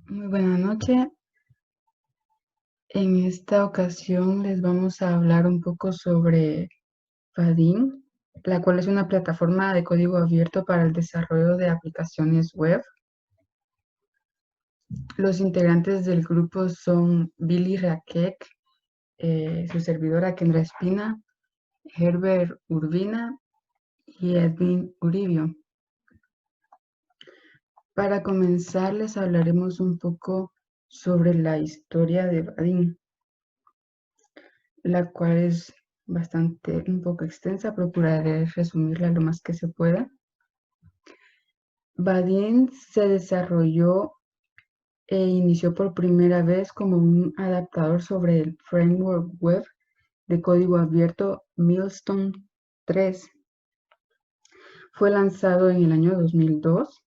Muy buena noche. En esta ocasión les vamos a hablar un poco sobre Vaadin, la cual es una plataforma de código abierto para el desarrollo de aplicaciones web. Los integrantes del grupo son Billy Rakek, su servidora Kendra Espina, Herbert Urbina y Edwin Uribio. Para comenzar les hablaremos un poco sobre la historia de Vaadin, la cual es un poco extensa, procuraré resumirla lo más que se pueda. Vaadin se desarrolló e inició por primera vez como un adaptador sobre el framework web de código abierto Millstone 3. Fue lanzado en el año 2002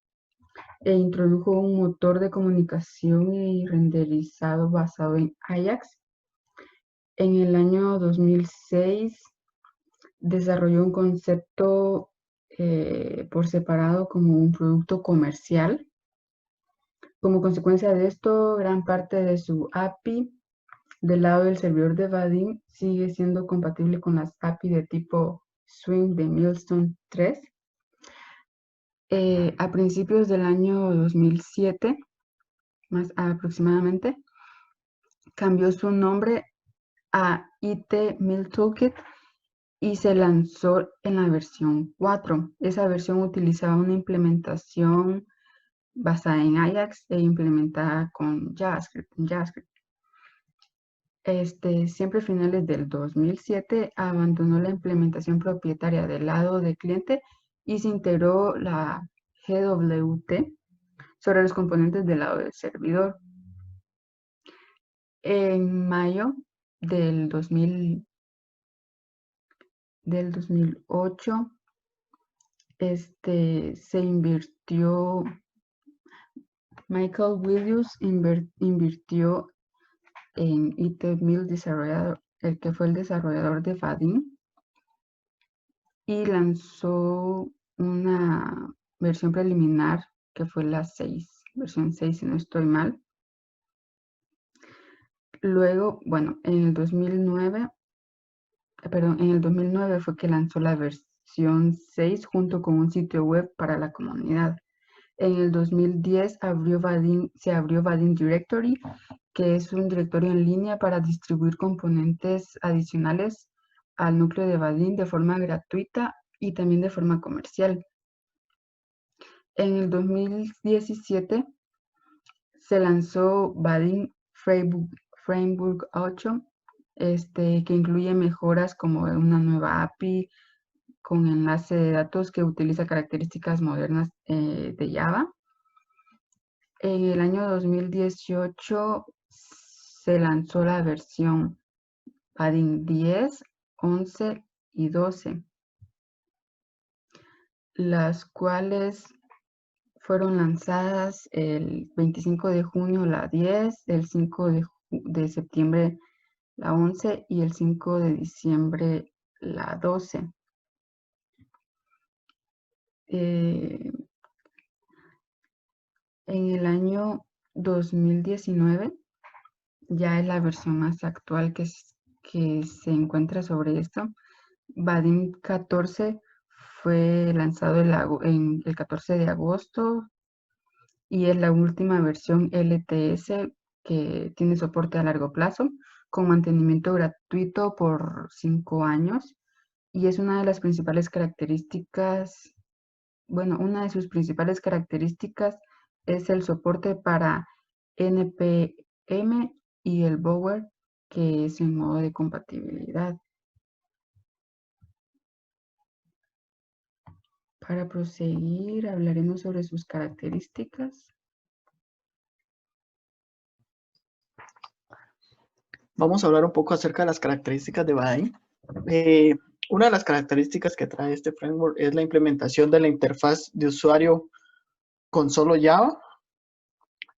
e introdujo un motor de comunicación y renderizado basado en Ajax. En el año 2006 desarrolló un concepto por separado como un producto comercial. Como consecuencia de esto, gran parte de su API del lado del servidor de Vaadin sigue siendo compatible con las API de tipo Swing de Millstone 3. A principios del año 2007, más aproximadamente, cambió su nombre a IT Mill Toolkit y se lanzó en la versión 4. Esa versión utilizaba una implementación basada en Ajax e implementada con JavaScript. Siempre a finales del 2007 abandonó la implementación propietaria del lado del cliente y se integró la GWT sobre los componentes del lado del servidor. En mayo del 2008, se invirtió, Michael Williams invirtió en IT-Mill desarrollador, el que fue el desarrollador de Vaadin, y lanzó una versión preliminar que fue la 6, versión 6 si no estoy mal. Luego, bueno, en el 2009 fue que lanzó la versión 6 junto con un sitio web para la comunidad. En el 2010 se abrió Vaadin Directory, que es un directorio en línea para distribuir componentes adicionales al núcleo de Vaadin de forma gratuita y también de forma comercial. En el 2017 se lanzó Vaadin Framework 8, que incluye mejoras como una nueva API con enlace de datos que utiliza características modernas de Java. En el año 2018 se lanzó la versión Vaadin 10, 11 y 12, las cuales fueron lanzadas el 25 de junio la 10, el 5 de septiembre la 11 y el 5 de diciembre la 12. En el año 2019, ya es la versión más actual que se encuentra sobre esto, Vaadin 14 fue lanzado el 14 de agosto y es la última versión LTS que tiene soporte a largo plazo con mantenimiento gratuito por 5 años y es una de las principales características, bueno, una de sus principales características es el soporte para NPM y el Bower, que es en modo de compatibilidad. Para proseguir, hablaremos sobre sus características. Vamos a hablar un poco acerca de las características de Vaadin. Una de las características que trae este framework es la implementación de la interfaz de usuario con solo Java.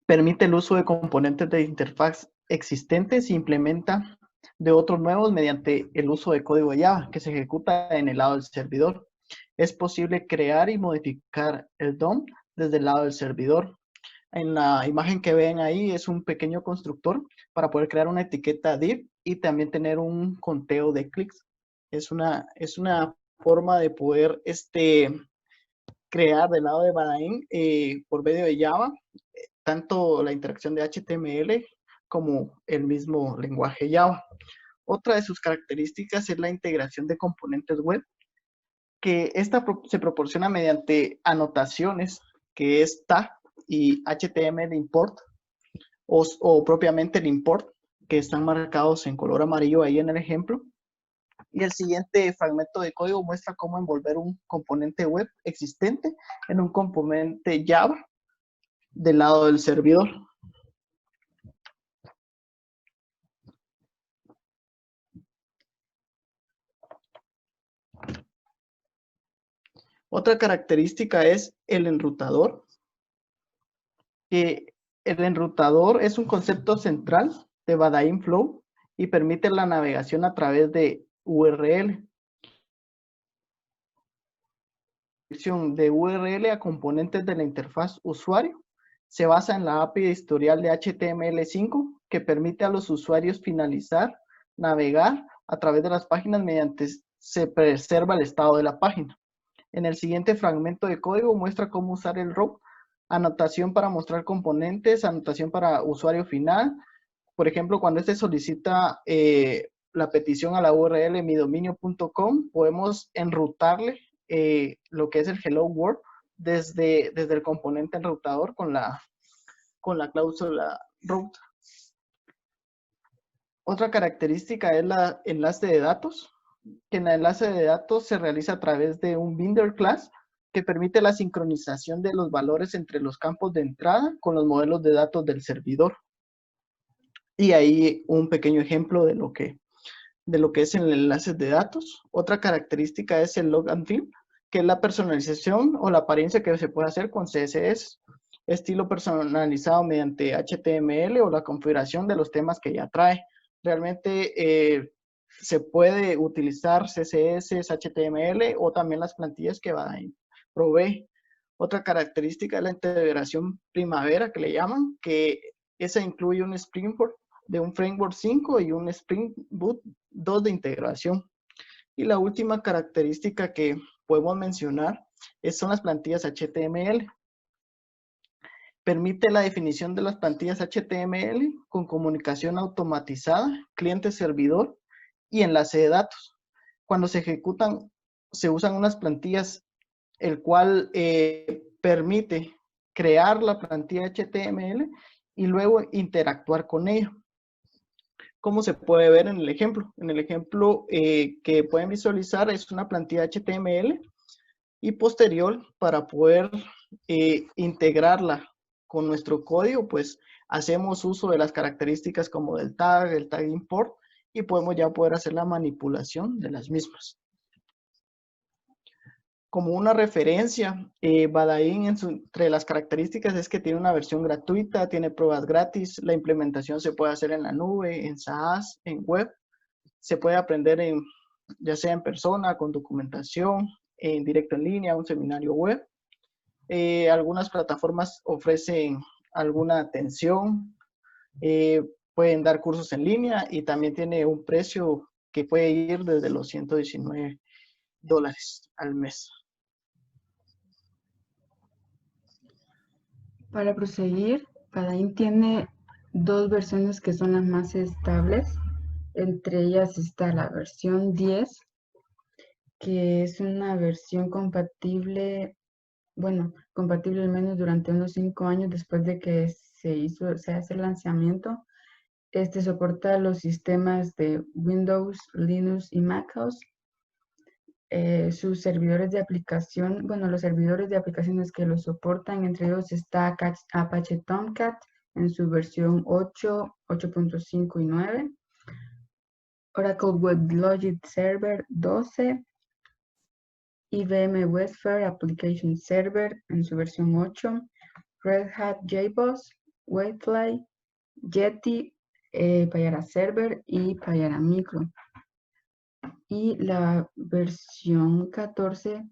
Permite el uso de componentes de interfaz existentes e implementa de otros nuevos mediante el uso de código de Java que se ejecuta en el lado del servidor. Es posible crear y modificar el DOM desde el lado del servidor. En la imagen que ven ahí es un pequeño constructor para poder crear una etiqueta div y también tener un conteo de clics. Es una forma de poder crear del lado de Badain por medio de Java, tanto la interacción de HTML como el mismo lenguaje Java. Otra de sus características es la integración de componentes web, que esta se proporciona mediante anotaciones, que es tag y HTML import, o propiamente el import, que están marcados en color amarillo ahí en el ejemplo. Y el siguiente fragmento de código muestra cómo envolver un componente web existente en un componente Java del lado del servidor. Otra característica es el enrutador. El enrutador es un concepto central de Badain Flow y permite la navegación a través de URL. De URL a componentes de la interfaz usuario se basa en la API de historial de HTML5 que permite a los usuarios finalizar, navegar a través de las páginas mediante se preserva el estado de la página. En el siguiente fragmento de código muestra cómo usar el row, anotación para mostrar componentes, anotación para usuario final. Por ejemplo, cuando este solicita la petición a la URL midominio.com, podemos enrutarle lo que es el Hello World desde el componente enrutador con la cláusula route. Otra característica es la enlace de datos, que en el enlace de datos se realiza a través de un binder class que permite la sincronización de los valores entre los campos de entrada con los modelos de datos del servidor. Y ahí un pequeño ejemplo de lo que es el enlace de datos. Otra característica es el look and feel, que es la personalización o la apariencia que se puede hacer con CSS, estilo personalizado mediante HTML o la configuración de los temas que ya trae. Realmente se puede utilizar CSS, HTML o también las plantillas que Badain provee. Otra característica es la integración primavera que le llaman, que esa incluye un Springboard de un Framework 5 y un Spring Boot 2 de integración. Y la última característica que podemos mencionar son las plantillas HTML. Permite la definición de las plantillas HTML con comunicación automatizada, cliente-servidor y enlace de datos. Cuando se ejecutan, se usan unas plantillas, el cual permite crear la plantilla HTML y luego interactuar con ella. ¿Cómo se puede ver en el ejemplo? En el ejemplo que pueden visualizar es una plantilla HTML y posterior para poder integrarla con nuestro código, pues hacemos uso de las características como del tag, el tag import y podemos ya poder hacer la manipulación de las mismas. Como una referencia, Badain entre las características es que tiene una versión gratuita, tiene pruebas gratis, la implementación se puede hacer en la nube, en SaaS, en web, se puede aprender ya sea en persona, con documentación, en directo en línea, un seminario web. Algunas plataformas ofrecen alguna atención, pueden dar cursos en línea y también tiene un precio que puede ir desde los $119 al mes. Para proseguir, Badain tiene dos versiones que son las más estables. Entre ellas está la versión 10, que es una versión compatible, bueno, compatible al menos durante unos 5 años después de que se hace el lanzamiento. Este soporta los sistemas de Windows, Linux y MacOS. Sus servidores de aplicación, bueno, los servidores de aplicaciones que lo soportan, entre ellos está Apache Tomcat en su versión 8, 8.5 y 9. Oracle WebLogic Server 12. IBM WebSphere Application Server en su versión 8. Red Hat JBoss, Wavefly, Yeti, Payara Server y Payara Micro. Y la versión 14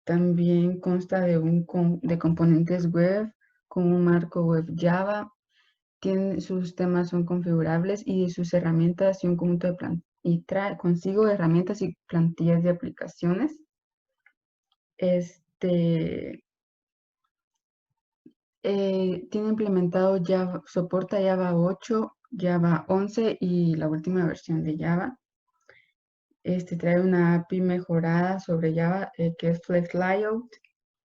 También consta de componentes web con un marco web Java. Sus temas son configurables y sus herramientas y un conjunto y trae consigo herramientas y plantillas de aplicaciones. Tiene implementado Java, soporta Java 8, Java 11 y la última versión de Java. Trae una API mejorada sobre Java que es Flex Layout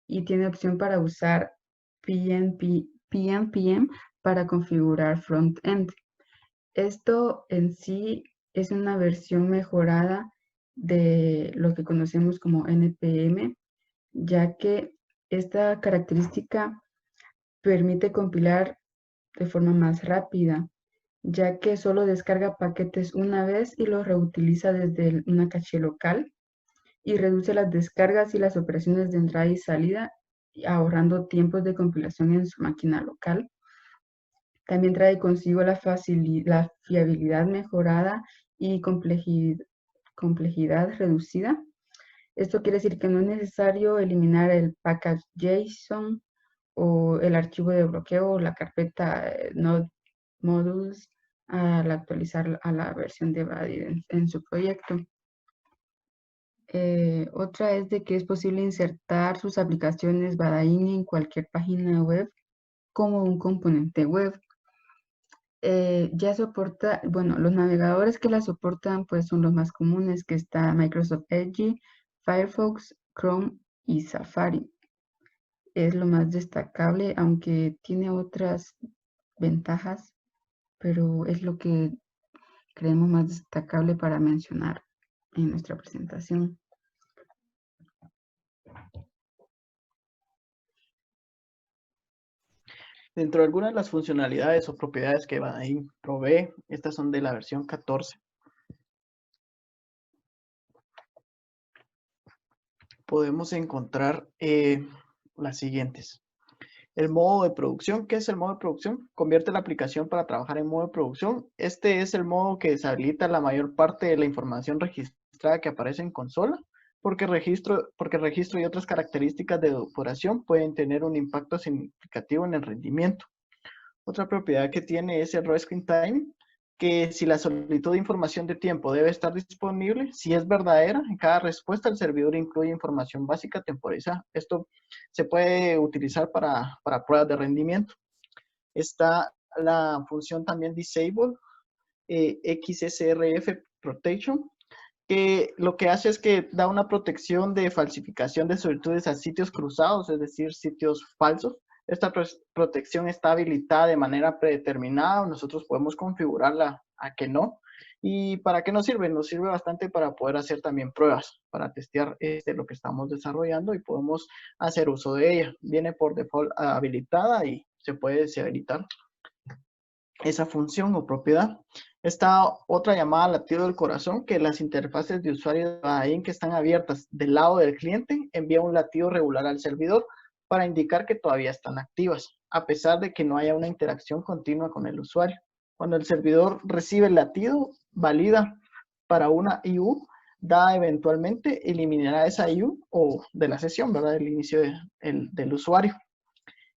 y tiene opción para usar PNPM para configurar front-end. Esto en sí es una versión mejorada de lo que conocemos como NPM, ya que esta característica permite compilar de forma más rápida, ya que solo descarga paquetes una vez y los reutiliza desde una caché local y reduce las descargas y las operaciones de entrada y salida, ahorrando tiempos de compilación en su máquina local. También trae consigo la fiabilidad mejorada y complejidad reducida. Esto quiere decir que no es necesario eliminar el package JSON o el archivo de bloqueo o la carpeta node modules al actualizar a la versión de Vadin en su proyecto. Otra es de que es posible insertar sus aplicaciones Vadin en cualquier página web como un componente web. Ya soporta, bueno, los navegadores que la soportan pues son los más comunes, que está Microsoft Edge, Firefox, Chrome y Safari. Es lo más destacable, aunque tiene otras ventajas, pero es lo que creemos más destacable para mencionar en nuestra presentación. Dentro de algunas de las funcionalidades o propiedades que Vadin provee, estas son de la versión 14. Podemos encontrar las siguientes. El modo de producción. ¿Qué es el modo de producción? Convierte la aplicación para trabajar en modo de producción. Este es el modo que deshabilita la mayor parte de la información registrada que aparece en consola, porque el registro y otras características de depuración pueden tener un impacto significativo en el rendimiento. Otra propiedad que tiene es el resting time, que si la solicitud de información de tiempo debe estar disponible, si es verdadera, en cada respuesta el servidor incluye información básica temporizada. Esto se puede utilizar para pruebas de rendimiento. Está la función también disable, XSRF protection, que lo que hace es que da una protección de falsificación de solicitudes a sitios cruzados, es decir, sitios falsos. Esta protección está habilitada de manera predeterminada, nosotros podemos configurarla a que no. ¿Y para qué nos sirve? Nos sirve bastante para poder hacer también pruebas, para testear lo que estamos desarrollando y podemos hacer uso de ella. Viene por default habilitada y se puede deshabilitar esa función o propiedad. Está otra llamada latido del corazón, que las interfaces de usuario de Vadin que están abiertas del lado del cliente envía un latido regular al servidor para indicar que todavía están activas, a pesar de que no haya una interacción continua con el usuario. Cuando el servidor recibe el latido, valida para una IU, da eventualmente, eliminará esa IU o de la sesión, ¿verdad? El inicio del usuario.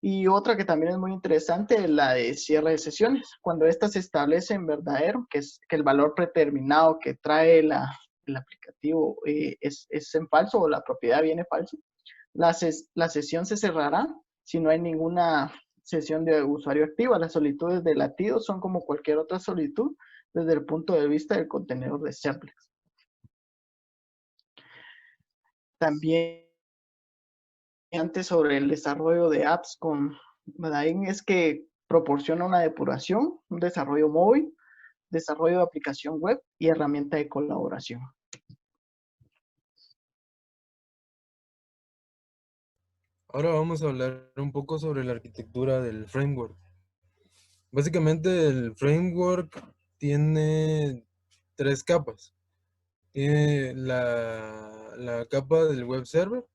Y otra que también es muy interesante es la de cierre de sesiones. Cuando esta se establece en verdadero, que es que el valor predeterminado que trae el aplicativo es en falso o la propiedad viene falso, la sesión se cerrará si no hay ninguna sesión de usuario activa. Las solicitudes de latido son como cualquier otra solicitud desde el punto de vista del contenedor de Servlex. También antes sobre el desarrollo de apps con Vadin es que proporciona una depuración, un desarrollo móvil, desarrollo de aplicación web y herramienta de colaboración. Ahora vamos a hablar un poco sobre la arquitectura del framework. Básicamente el framework tiene tres capas. Tiene la capa del web server,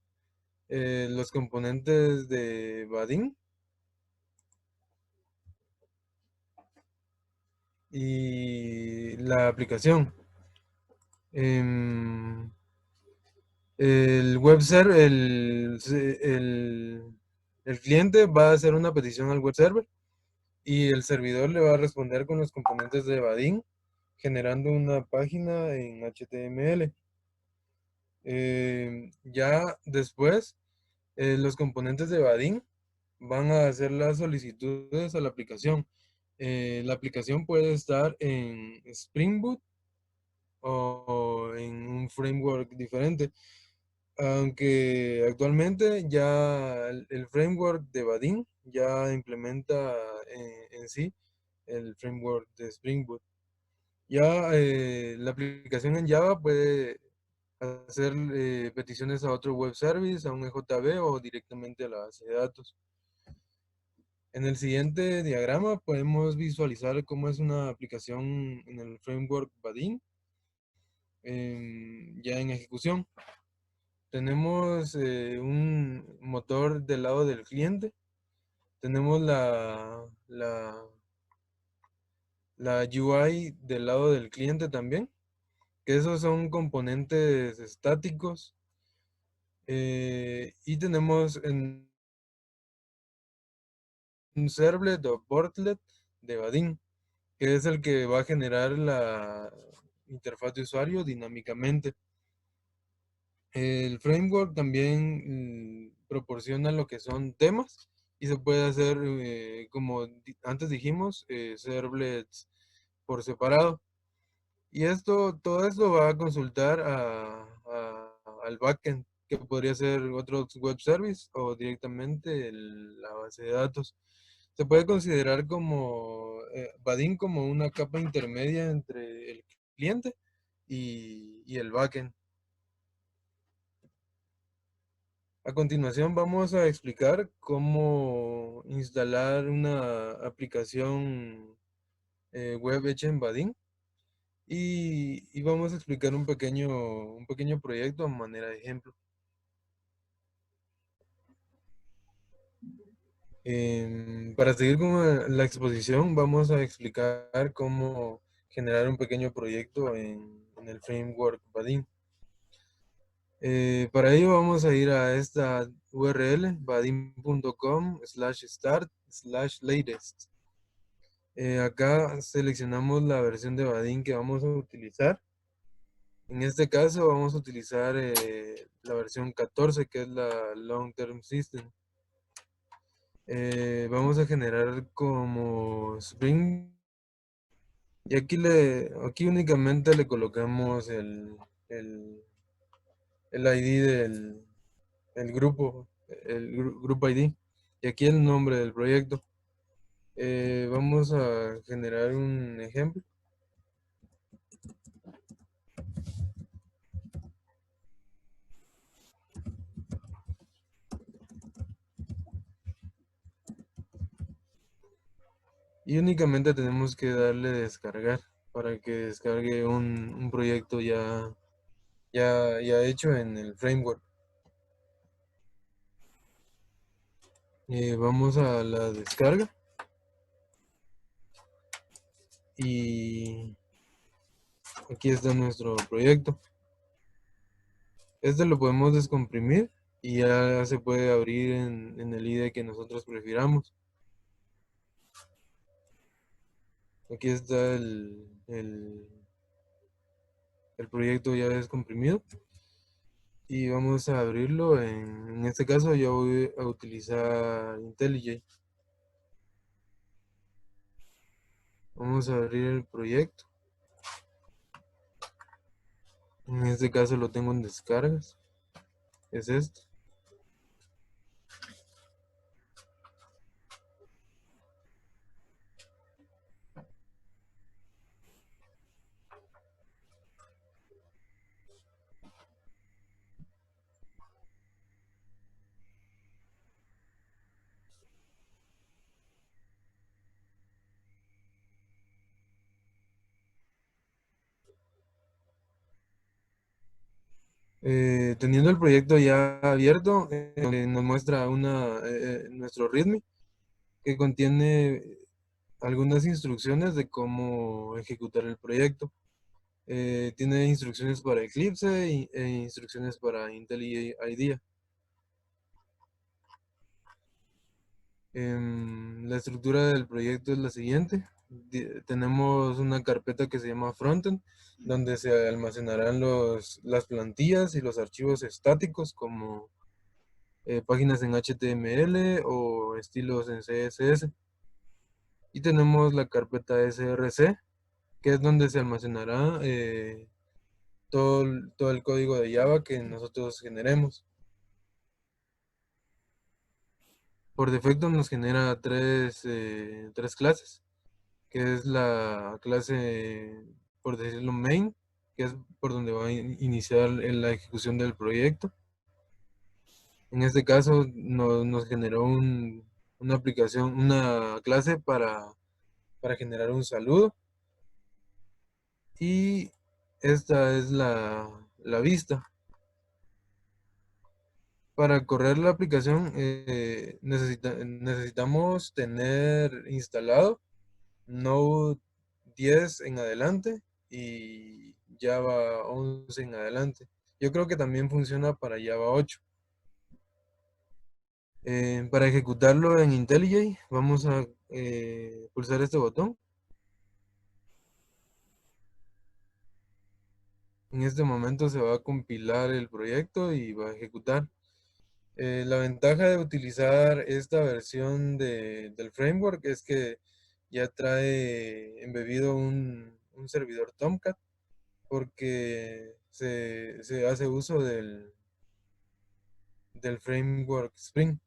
los componentes de Vadin y la aplicación. El web server, el cliente va a hacer una petición al web server y el servidor le va a responder con los componentes de Vaadin, generando una página en HTML. Ya después, los componentes de Vaadin van a hacer las solicitudes a la aplicación. La aplicación puede estar en Spring Boot o en un framework diferente. Aunque actualmente ya el framework de Vaadin ya implementa en sí el framework de Spring Boot. Ya la aplicación en Java puede hacer peticiones a otro web service, a un EJB o directamente a la base de datos. En el siguiente diagrama podemos visualizar cómo es una aplicación en el framework Vaadin ya en ejecución. Tenemos un motor del lado del cliente. Tenemos la UI del lado del cliente también, que esos son componentes estáticos. Y tenemos en un servlet o portlet de Vaadin, que es el que va a generar la interfaz de usuario dinámicamente. El framework también proporciona lo que son temas y se puede hacer, como antes dijimos, servlets por separado. Y todo esto va a consultar al backend, que podría ser otro web service o directamente la base de datos. Se puede considerar como Vaadin como una capa intermedia entre el cliente y el backend. A continuación vamos a explicar cómo instalar una aplicación web hecha en Vaadin y vamos a explicar un pequeño proyecto a manera de ejemplo. Para seguir con la exposición vamos a explicar cómo generar un pequeño proyecto en el framework Vaadin. Para ello vamos a ir a esta URL, vaadin.com/start/latest. Acá seleccionamos la versión de Vaadin que vamos a utilizar. En este caso vamos a utilizar la versión 14, que es la Long Term System. Vamos a generar como Spring. Y aquí únicamente le colocamos el ID el grupo, grupo ID. Y aquí el nombre del proyecto. Vamos a generar un ejemplo. Y únicamente tenemos que darle descargar para que descargue un proyecto ya hecho en el framework. Vamos a la descarga. Y aquí está nuestro proyecto. Este lo podemos descomprimir y ya se puede abrir en el IDE que nosotros prefiramos. Aquí está el proyecto ya descomprimido. Y vamos a abrirlo. En este caso yo voy a utilizar IntelliJ. Vamos a abrir el proyecto. En este caso lo tengo en descargas. Es este. Teniendo el proyecto ya abierto, nos muestra nuestro README que contiene algunas instrucciones de cómo ejecutar el proyecto. Tiene instrucciones para Eclipse e instrucciones para IntelliJ IDEA. La estructura del proyecto es la siguiente. Tenemos una carpeta que se llama Frontend, donde se almacenarán las plantillas y los archivos estáticos como páginas en HTML o estilos en CSS. Y tenemos la carpeta SRC, que es donde se almacenará todo el código de Java que nosotros generemos. Por defecto nos genera tres clases, que es la clase, por decirlo, main, que es por donde va a iniciar la ejecución del proyecto. En este caso nos generó una aplicación, una clase para generar un saludo. Y esta es la vista. Para correr la aplicación necesitamos tener instalado Node 10 en adelante y Java 11 en adelante. Yo creo que también funciona para Java 8. Para ejecutarlo en IntelliJ vamos a pulsar este botón. En este momento se va a compilar el proyecto y va a ejecutar. La ventaja de utilizar esta versión del framework es que ya trae embebido un servidor Tomcat, porque se hace uso del framework Spring.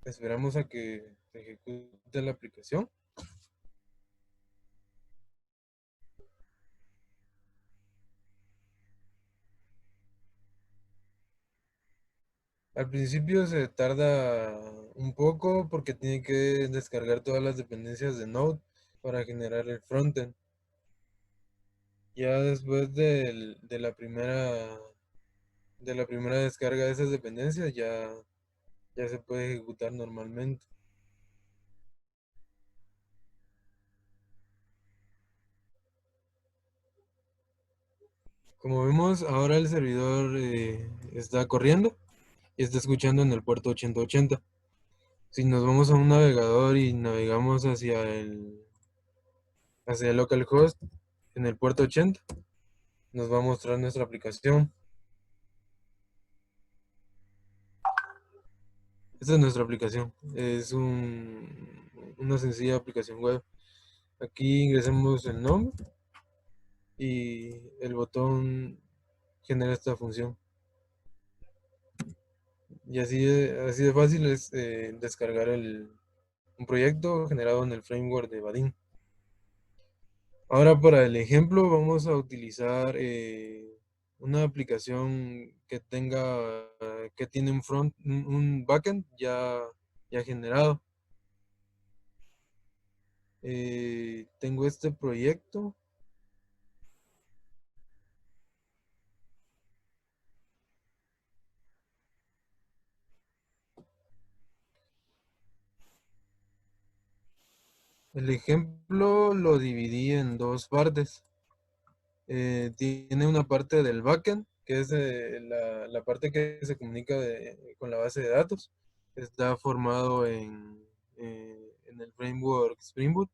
Esperamos a que se ejecute la aplicación. Al principio se tarda un poco porque tiene que descargar todas las dependencias de Node para generar el frontend. Ya después de la primera descarga de esas dependencias ya se puede ejecutar normalmente. Como vemos, ahora el servidor está corriendo y está escuchando en el puerto 8080. Si nos vamos a un navegador y navegamos hacia el localhost en el puerto 80, nos va a mostrar nuestra aplicación. Esta es nuestra aplicación. Es una sencilla aplicación web. Aquí ingresamos el nombre y el botón genera esta función. Y así de fácil es descargar un proyecto generado en el framework de Vaadin. Ahora para el ejemplo vamos a utilizar una aplicación que tiene un backend ya generado. Tengo este proyecto. El ejemplo lo dividí en dos partes. Tiene una parte del backend, que es la parte que se comunica con la base de datos. Está formado en el framework Spring Boot,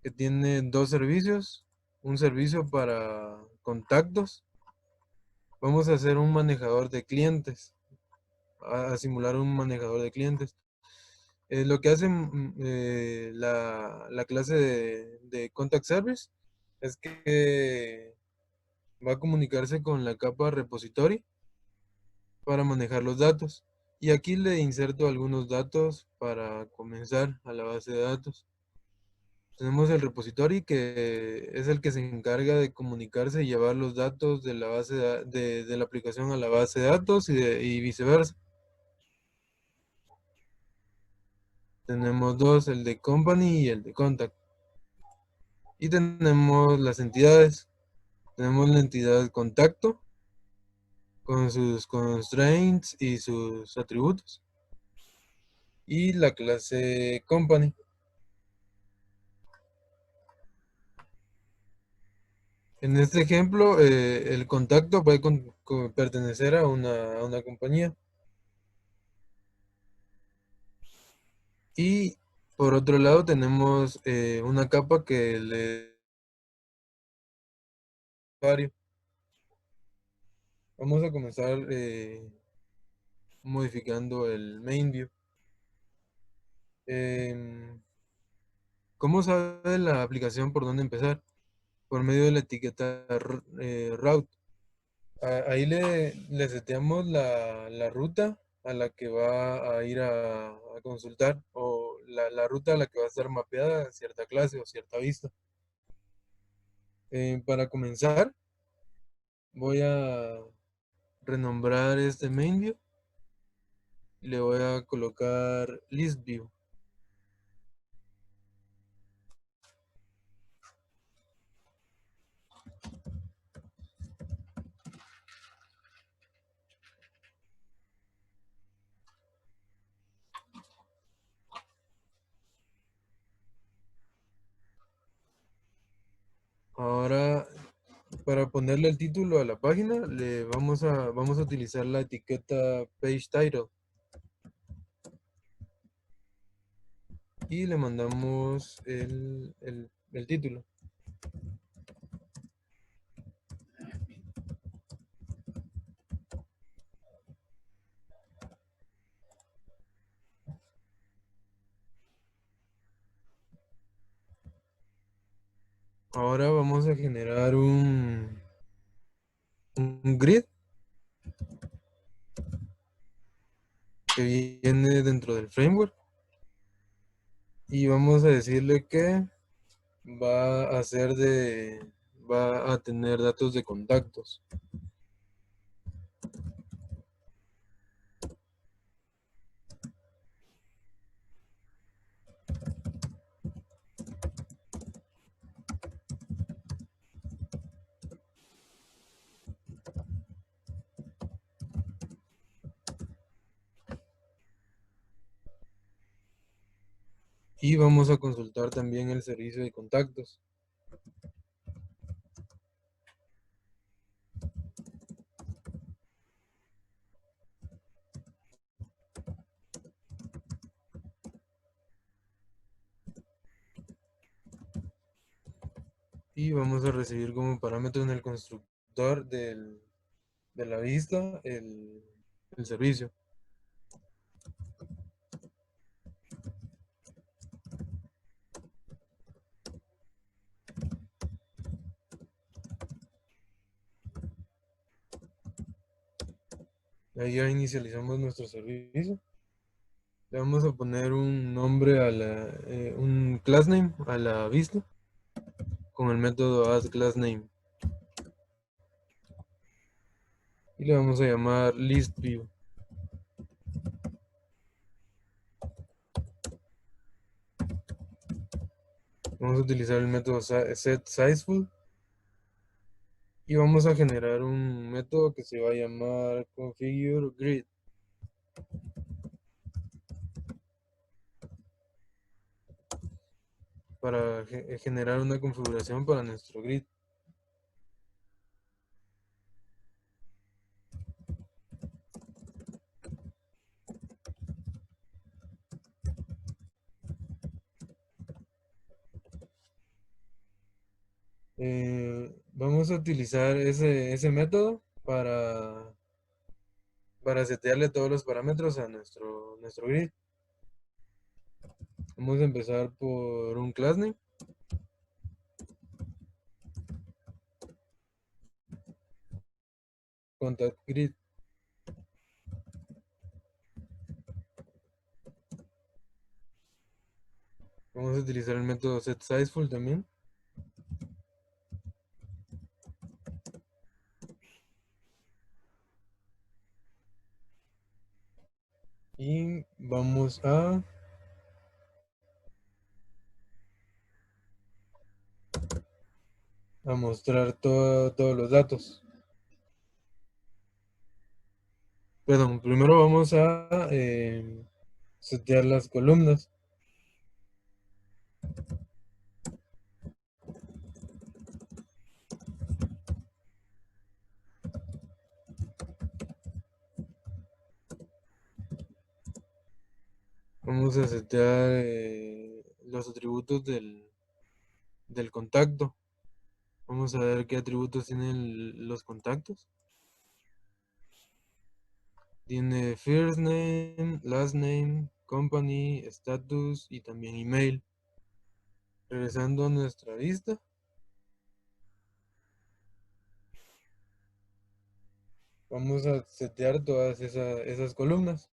que tiene dos servicios. Un servicio para contactos. Vamos a hacer un manejador de clientes, a simular un manejador de clientes. Lo que hace la clase de Contact Service es que va a comunicarse con la capa repository para manejar los datos. Y aquí le inserto algunos datos para comenzar a la base de datos. Tenemos el repository, que es el que se encarga de comunicarse y llevar los datos de la base de la aplicación a la base de datos y viceversa. Tenemos dos, el de company y el de contact. Y tenemos las entidades. Tenemos la entidad contacto con sus constraints y sus atributos. Y la clase company. En este ejemplo, el contacto puede pertenecer a una compañía. Y por otro lado tenemos una capa que le usuario. Vamos a comenzar modificando el main view. ¿Cómo sabe la aplicación por dónde empezar? Por medio de la etiqueta route. Ahí le seteamos la ruta a la que va a ir a consultar, o la ruta a la que va a estar mapeada cierta clase o cierta vista. Para comenzar, voy a renombrar este main view y le voy a colocar list view. Ahora, para ponerle el título a la página, le vamos a utilizar la etiqueta page title y le mandamos el título. Ahora vamos a generar un grid que viene dentro del framework y vamos a decirle que va a ser va a tener datos de contactos. Y vamos a consultar también el servicio de contactos. Y vamos a recibir como parámetro en el constructor de la vista el servicio. Ahí ya inicializamos nuestro servicio. Le vamos a poner un nombre un class name a la vista con el método addClassName. Y le vamos a llamar listView. Vamos a utilizar el método setSizeful. Y vamos a generar un método que se va a llamar configureGrid. Para generar una configuración para nuestro grid. Vamos a utilizar ese método para setearle todos los parámetros a nuestro grid. Vamos a empezar por un class name. Contact grid. Vamos a utilizar el método setSizeful también. Y vamos a mostrar todos los datos. Perdón, primero vamos a setear las columnas. Vamos a setear los atributos del contacto. Vamos a ver qué atributos tienen los contactos. Tiene first name, last name, company, status y también email. Regresando a nuestra vista. Vamos a setear todas esas columnas.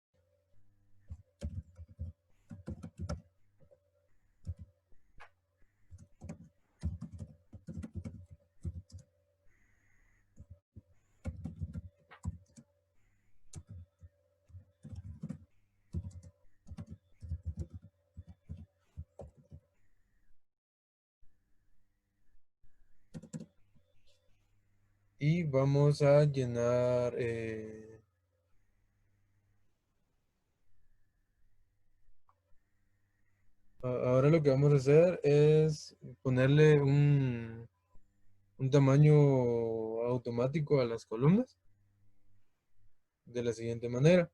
Y vamos a llenar ahora lo que vamos a hacer es ponerle un tamaño automático a las columnas de la siguiente manera.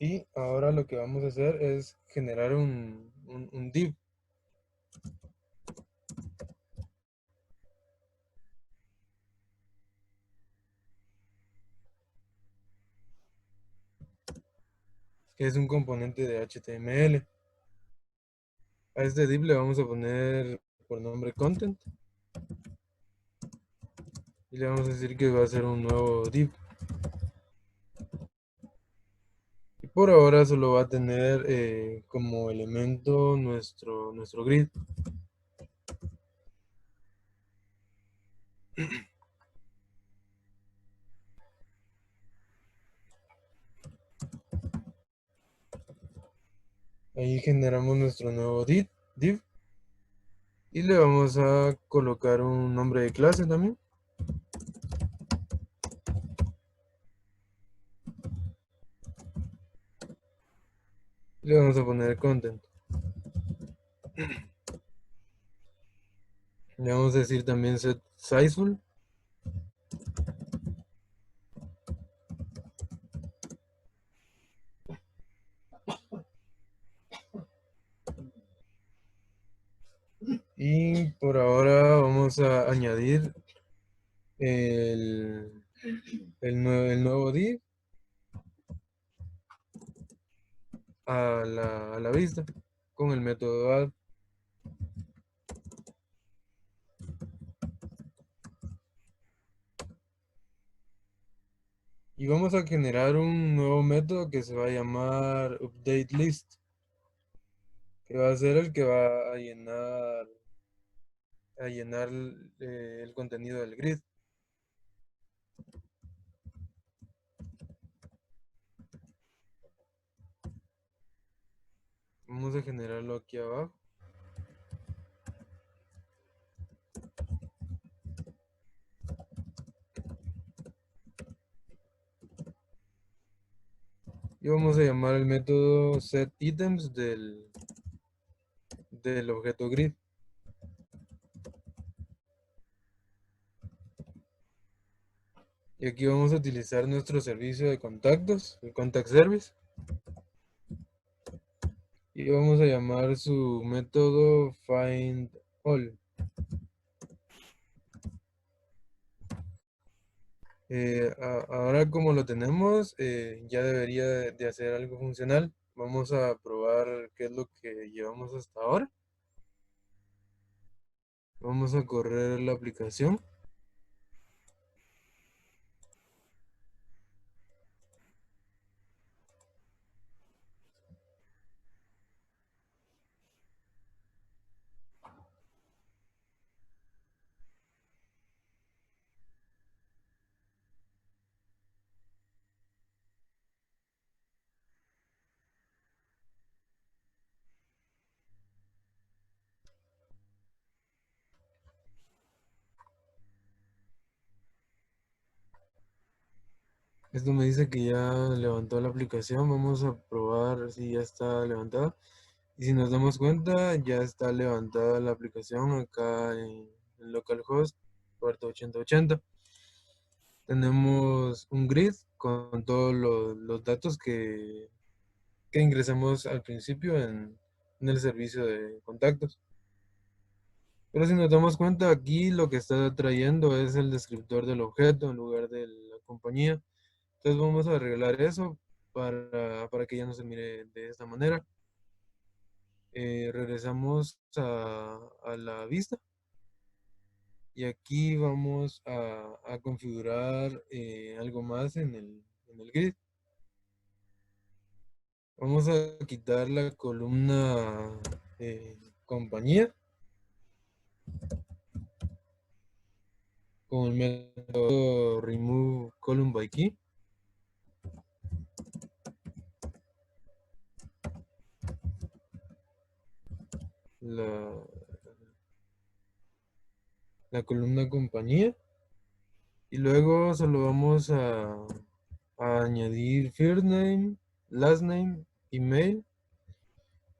Y ahora lo que vamos a hacer es generar un div. Que es un componente de HTML. A este div le vamos a poner por nombre content. Y le vamos a decir que va a ser un nuevo div. Y por ahora solo va a tener como elemento nuestro grid. Ahí generamos nuestro nuevo div. Y le vamos a colocar un nombre de clase también. Le vamos a poner content. Le vamos a decir también set sizeful. Y por ahora vamos a añadir el nuevo div a la vista con el método add. Y vamos a generar un nuevo método que se va a llamar updateList, que va a ser el que va a llenar el contenido del grid. Vamos a generarlo aquí abajo. Y vamos a llamar el método setItems del objeto grid. Y aquí vamos a utilizar nuestro servicio de contactos, el Contact Service. Y vamos a llamar su método findAll. Ahora como lo tenemos, ya debería de hacer algo funcional. Vamos a probar qué es lo que llevamos hasta ahora. Vamos a correr la aplicación. Esto me dice que ya levantó la aplicación. Vamos a probar si ya está levantada. Y si nos damos cuenta, ya está levantada la aplicación acá en localhost, puerto 8080. Tenemos un grid con todos los datos que ingresamos al principio en el servicio de contactos. Pero si nos damos cuenta, aquí lo que está trayendo es el descriptor del objeto en lugar de la compañía. Entonces vamos a arreglar eso para que ya no se mire de esta manera. Regresamos a la vista y aquí vamos a configurar algo más en el grid. Vamos a quitar la columna compañía con el método remove column by key. La, la columna compañía y luego solo vamos a añadir first name, last name, email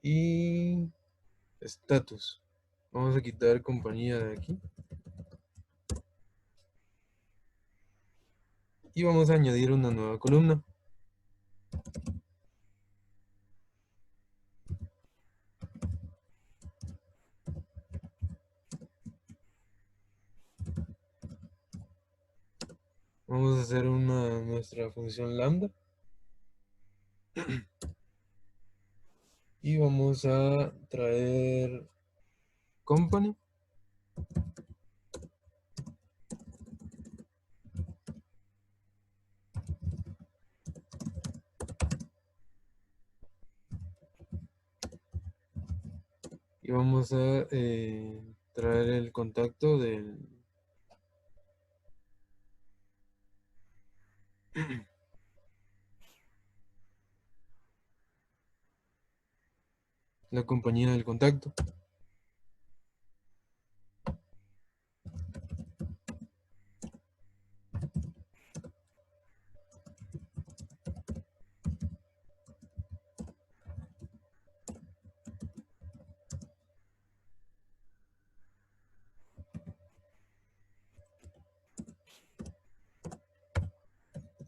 y status. Vamos a quitar compañía de aquí y vamos a añadir una nueva columna. Vamos a hacer nuestra función lambda y vamos a traer company y vamos a traer el contacto de la compañía del contacto.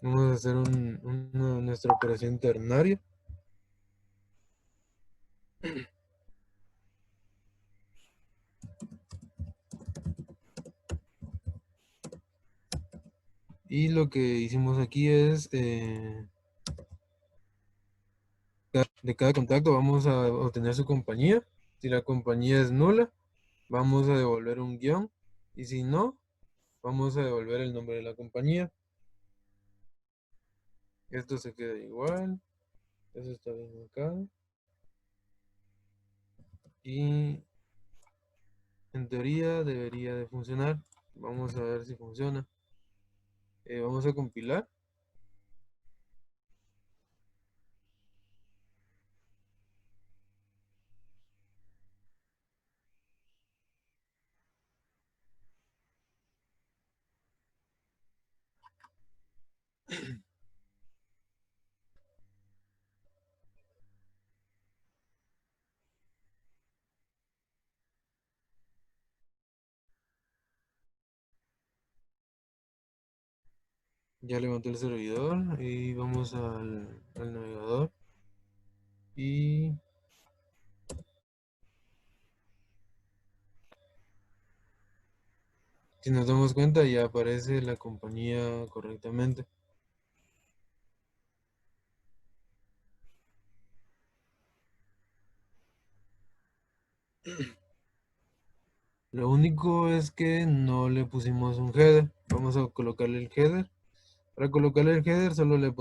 Vamos a hacer nuestra operación ternaria. Y lo que hicimos aquí es, de cada contacto vamos a obtener su compañía. Si la compañía es nula, vamos a devolver un guión. Y si no, vamos a devolver el nombre de la compañía. Esto se queda igual. Eso está bien acá. Y en teoría debería de funcionar. Vamos a ver si funciona. Vamos a compilar. Ya levanté el servidor y vamos al navegador. Y si nos damos cuenta ya aparece la compañía correctamente. Lo único es que no le pusimos un header. Vamos a colocarle el header. Para colocarle el header solo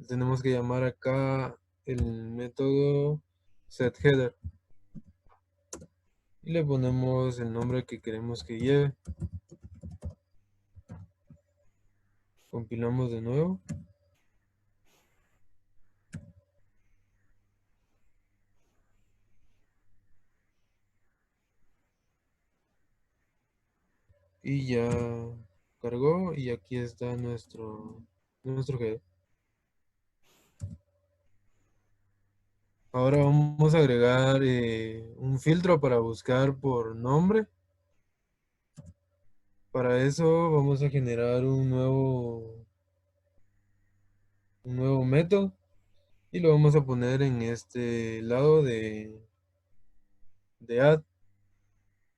tenemos que llamar acá el método setHeader. Y le ponemos el nombre que queremos que lleve. Compilamos de nuevo. Y ya cargó y aquí está nuestro nuestro header. Ahora vamos a agregar un filtro para buscar por nombre. Para eso vamos a generar un nuevo método y lo vamos a poner en este lado de add.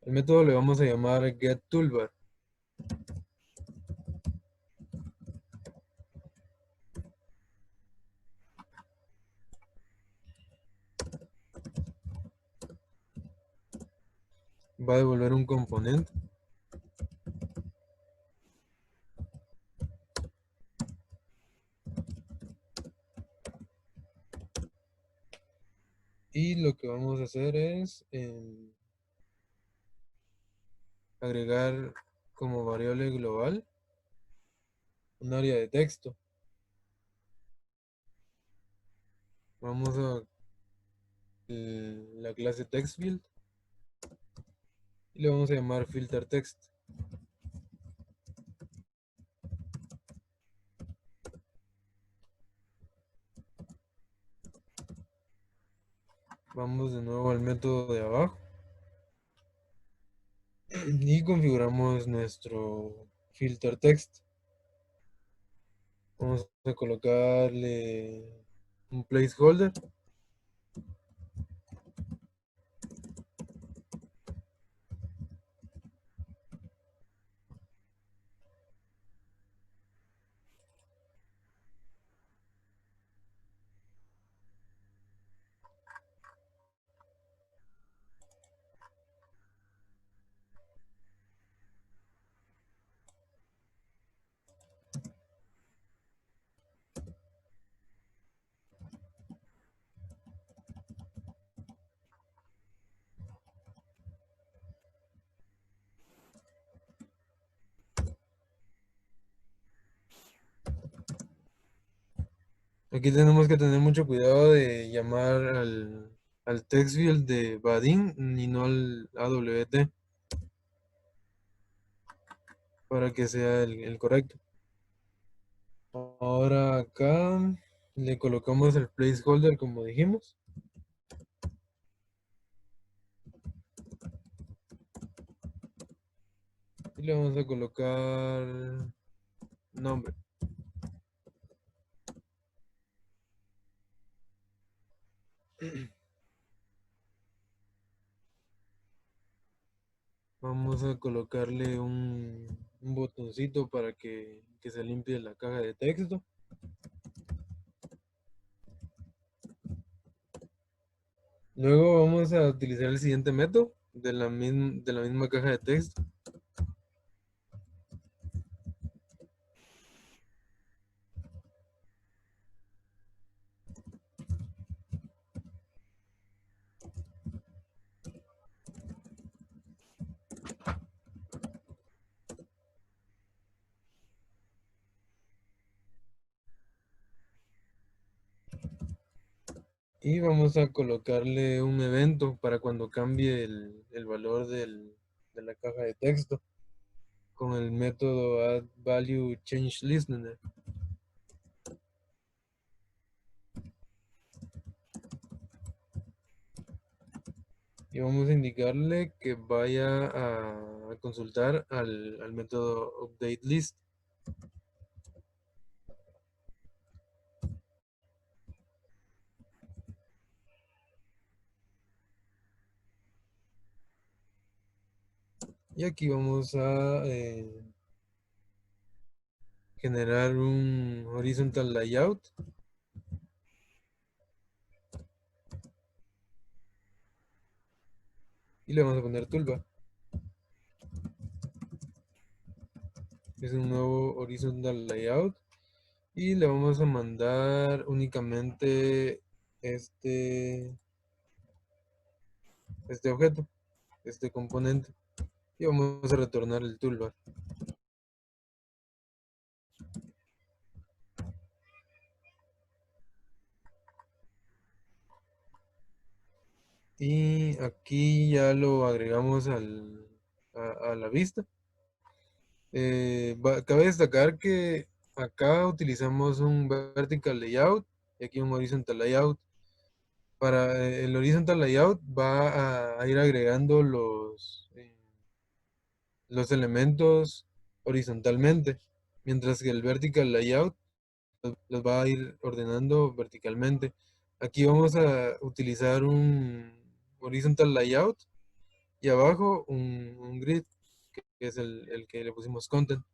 El método le vamos a llamar getToolbar. Va a devolver un componente. Y lo que vamos a hacer es agregar como variable global un área de texto. Vamos a la clase TextField y le vamos a llamar filterText. Vamos de nuevo al método de abajo y configuramos nuestro filterText. Vamos a colocarle un placeholder. Aquí tenemos que tener mucho cuidado de llamar al text field de Vaadin y no al AWT para que sea el correcto. Ahora acá le colocamos el placeholder como dijimos. Y le vamos a colocar nombre. Vamos a colocarle un botoncito para que se limpie la caja de texto. Luego vamos a utilizar el siguiente método de la misma caja de texto. Y vamos a colocarle un evento para cuando cambie el valor de la caja de texto con el método addValueChangeListener. Y vamos a indicarle que vaya a consultar al método updateList. Y aquí vamos a generar un horizontal layout. Y le vamos a poner toolbar. Es un nuevo horizontal layout. Y le vamos a mandar únicamente este objeto, este componente. Y vamos a retornar el toolbar. Y aquí ya lo agregamos a la vista. Cabe destacar que acá utilizamos un vertical layout y aquí un horizontal layout. Para el horizontal layout va a ir agregando los elementos horizontalmente, mientras que el vertical layout los va a ir ordenando verticalmente. Aquí vamos a utilizar un horizontal layout y abajo un grid, que es el que le pusimos content.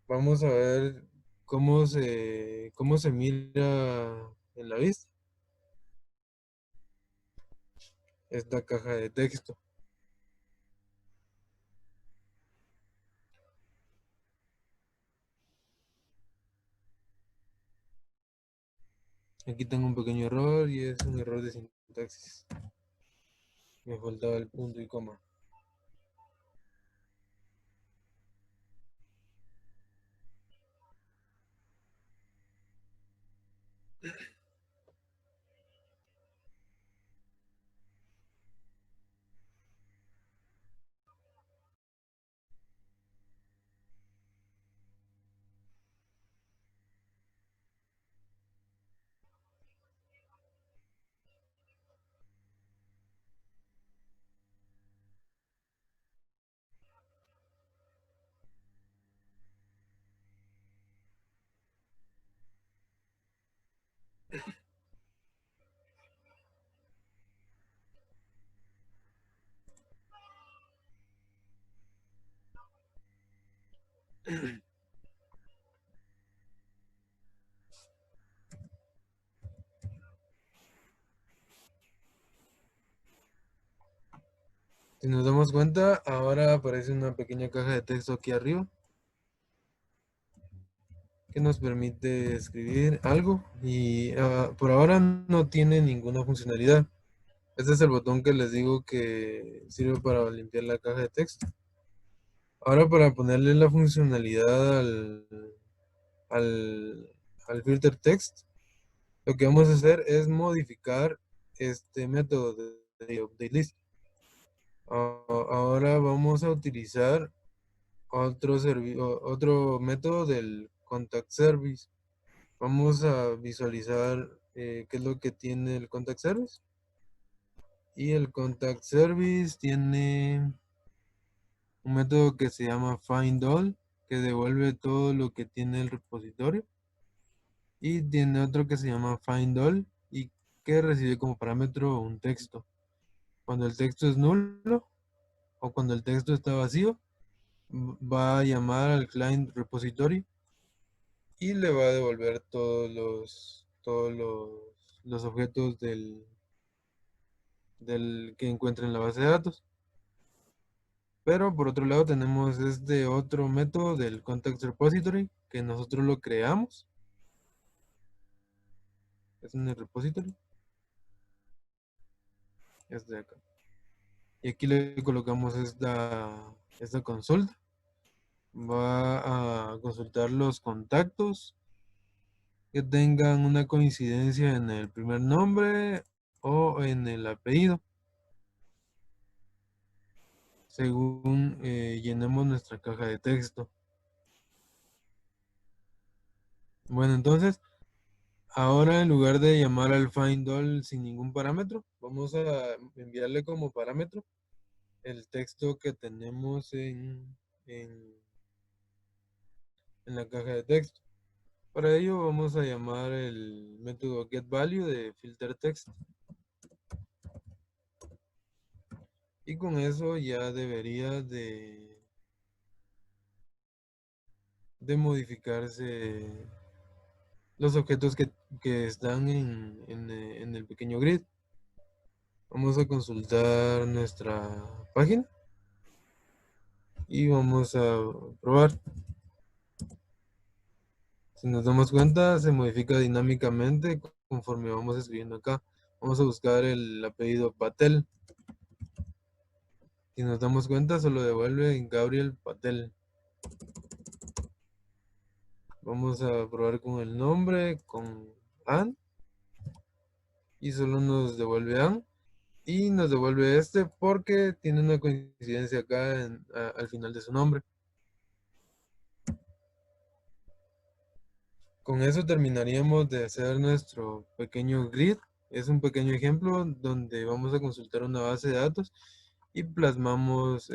Vamos a ver cómo se mira en la vista esta caja de texto. Aquí tengo un pequeño error y es un error de sintaxis. Me faltaba el punto y coma. Si nos damos cuenta, ahora aparece una pequeña caja de texto aquí arriba que nos permite escribir algo y por ahora no tiene ninguna funcionalidad. Este es el botón que les digo que sirve para limpiar la caja de texto. Ahora para ponerle la funcionalidad al, al filter text, lo que vamos a hacer es modificar este método de update list. Ahora vamos a utilizar otro método del contact service. Vamos a visualizar qué es lo que tiene el contact service. Y el contact service tiene un método que se llama find all, que devuelve todo lo que tiene el repositorio. Y tiene otro que se llama find all y que recibe como parámetro un texto. Cuando el texto es nulo o cuando el texto está vacío, va a llamar al client repository y le va a devolver los objetos del que encuentre en la base de datos. Pero por otro lado tenemos este otro método del context repository que nosotros lo creamos. Es en el repository. Es de acá. Y aquí le colocamos esta consulta. Va a consultar los contactos que tengan una coincidencia en el primer nombre o en el apellido, según llenemos nuestra caja de texto. Bueno, entonces, ahora en lugar de llamar al find all sin ningún parámetro, vamos a enviarle como parámetro el texto que tenemos en la caja de texto. Para ello vamos a llamar el método getValue de filterText. Y con eso ya debería de modificarse los objetos que están en el pequeño grid. Vamos a consultar nuestra página y vamos a probar. Si nos damos cuenta, se modifica dinámicamente conforme vamos escribiendo acá. Vamos a buscar el apellido Patel. Si nos damos cuenta, solo devuelve Gabriel Patel. Vamos a probar con el nombre, con Ann. Y solo nos devuelve Ann. Y nos devuelve este porque tiene una coincidencia acá al final de su nombre. Con eso terminaríamos de hacer nuestro pequeño grid. Es un pequeño ejemplo donde vamos a consultar una base de datos y plasmamos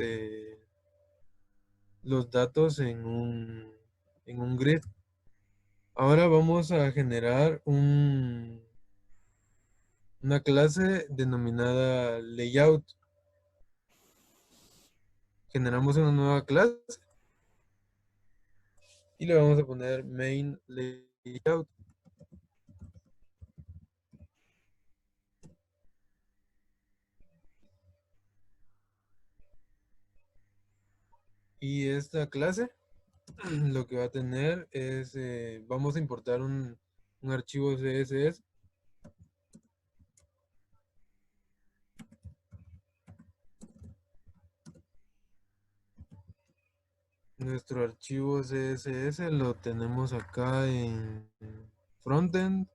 los datos en un grid. Ahora vamos a generar una clase denominada layout. Generamos una nueva clase y le vamos a poner main layout. Y esta clase lo que va a tener es, vamos a importar un archivo CSS. Nuestro archivo CSS lo tenemos acá en Frontend,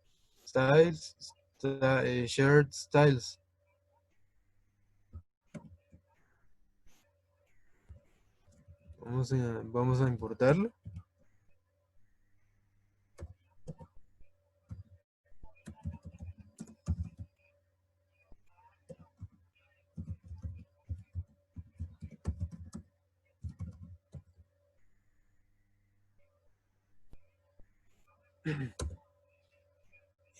Styles, Shared Styles. Vamos a importarlo.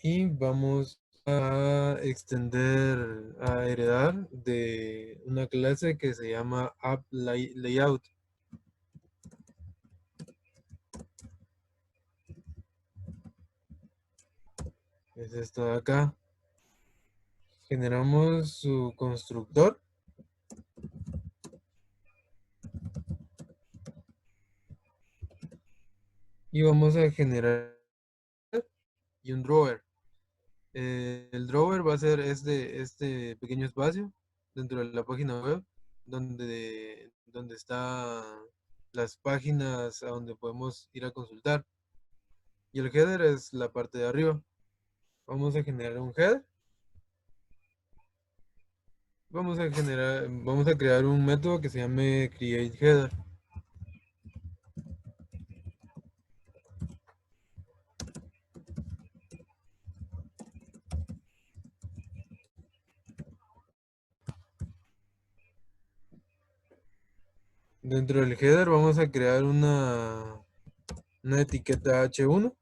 Y vamos a extender, a heredar de una clase que se llama AppLayout. Es esto de acá. Generamos su constructor. Y vamos a generar y un drawer. El drawer va a ser este pequeño espacio dentro de la página web donde están las páginas a donde podemos ir a consultar. Y el header es la parte de arriba. Vamos a generar un header. Vamos a crear un método que se llame createHeader. Dentro del header vamos a crear una etiqueta H1.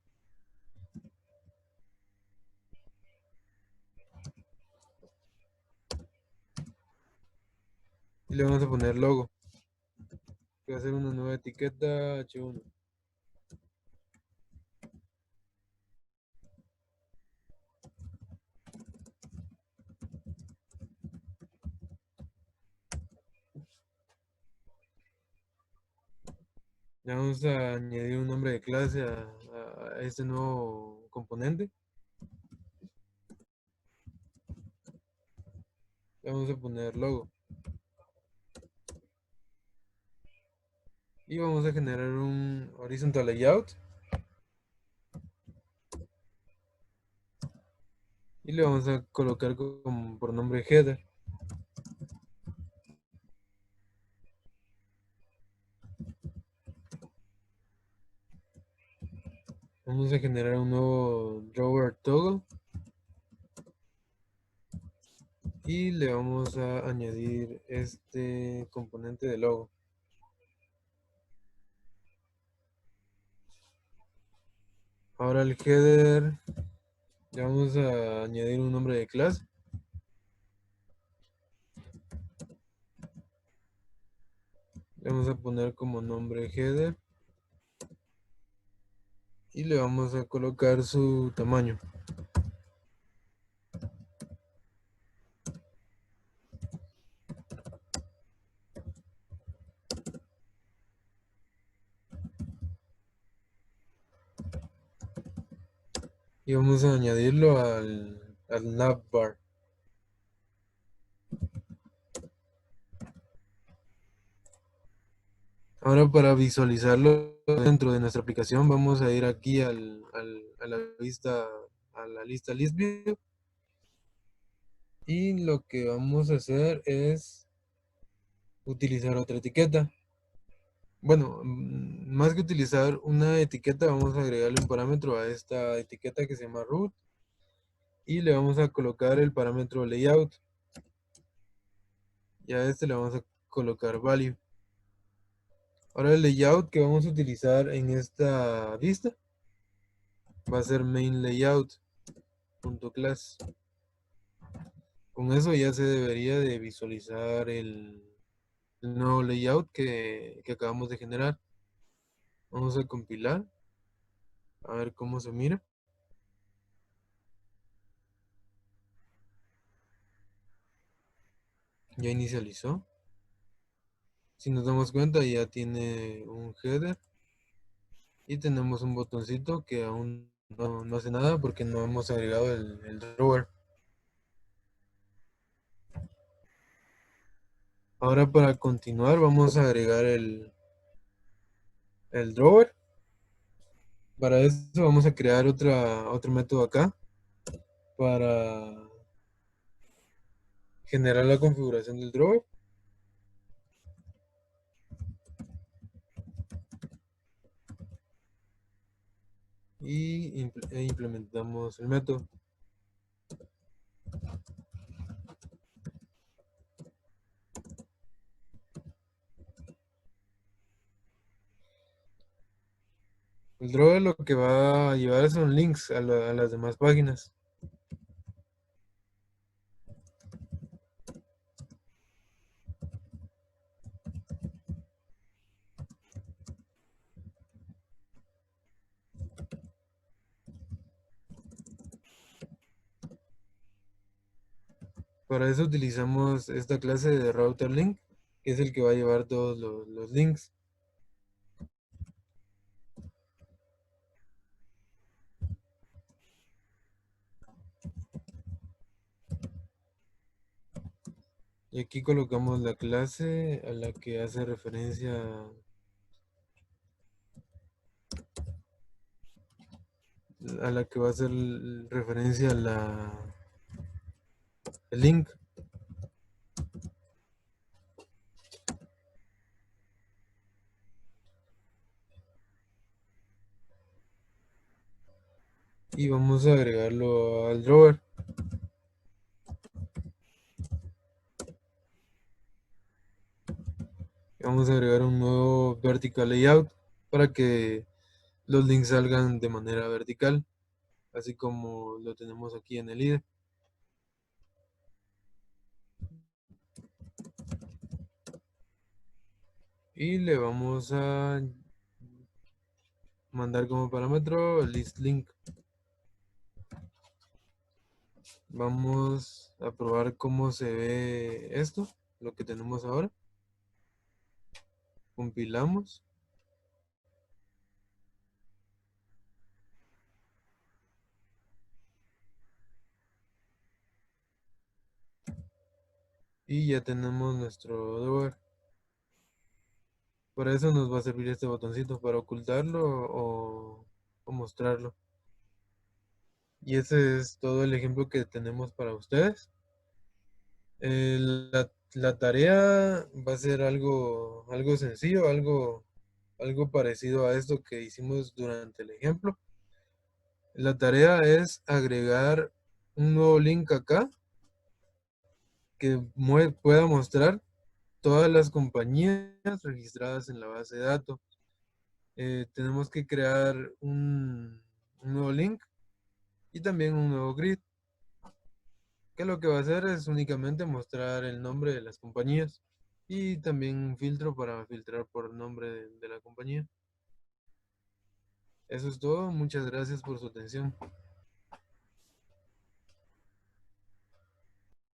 Y le vamos a poner logo. Que va a ser una nueva etiqueta H1. Le vamos a añadir un nombre de clase a este nuevo componente. Le vamos a poner logo. Y vamos a generar un horizontal layout. Y le vamos a colocar por nombre header. Vamos a generar un nuevo drawer toggle. Y le vamos a añadir este componente de logo. Ahora al header le vamos a añadir un nombre de clase. Le vamos a poner como nombre header. Y le vamos a colocar su tamaño. Y vamos a añadirlo al navbar. Ahora para visualizarlo dentro de nuestra aplicación vamos a ir aquí a la lista list view. Y lo que vamos a hacer es utilizar otra etiqueta. Bueno, más que utilizar una etiqueta, vamos a agregarle un parámetro a esta etiqueta que se llama root y le vamos a colocar el parámetro layout y a este le vamos a colocar value. Ahora el layout que vamos a utilizar en esta vista va a ser main layout.class. Con eso ya se debería de visualizar el nuevo layout que acabamos de generar. Vamos a compilar, a ver cómo se mira. Ya inicializó. Si nos damos cuenta, ya tiene un header y tenemos un botoncito que aún no hace nada porque no hemos agregado el drawer. Ahora para continuar vamos a agregar el drawer. Para eso vamos a crear otro método acá para generar la configuración del drawer. Y implementamos el método. El drawer lo que va a llevar son links a las demás páginas. Para eso utilizamos esta clase de router link, que es el que va a llevar todos los links. Y aquí colocamos la clase a la que hace referencia a la que va a hacer referencia el link. Y vamos a agregarlo al drawer. Vamos a agregar un nuevo vertical layout para que los links salgan de manera vertical, así como lo tenemos aquí en el IDE. Y le vamos a mandar como parámetro list link. Vamos a probar cómo se ve esto, lo que tenemos ahora. Compilamos. Y ya tenemos nuestro drawer. Para eso nos va a servir este botoncito, para ocultarlo o mostrarlo. Y ese es todo el ejemplo que tenemos para ustedes. La tarea va a ser algo sencillo, algo parecido a esto que hicimos durante el ejemplo. La tarea es agregar un nuevo link acá que pueda mostrar todas las compañías registradas en la base de datos. Tenemos que crear un nuevo link y también un nuevo grid, que lo que va a hacer es únicamente mostrar el nombre de las compañías y también un filtro para filtrar por nombre de la compañía. Eso es todo, muchas gracias por su atención.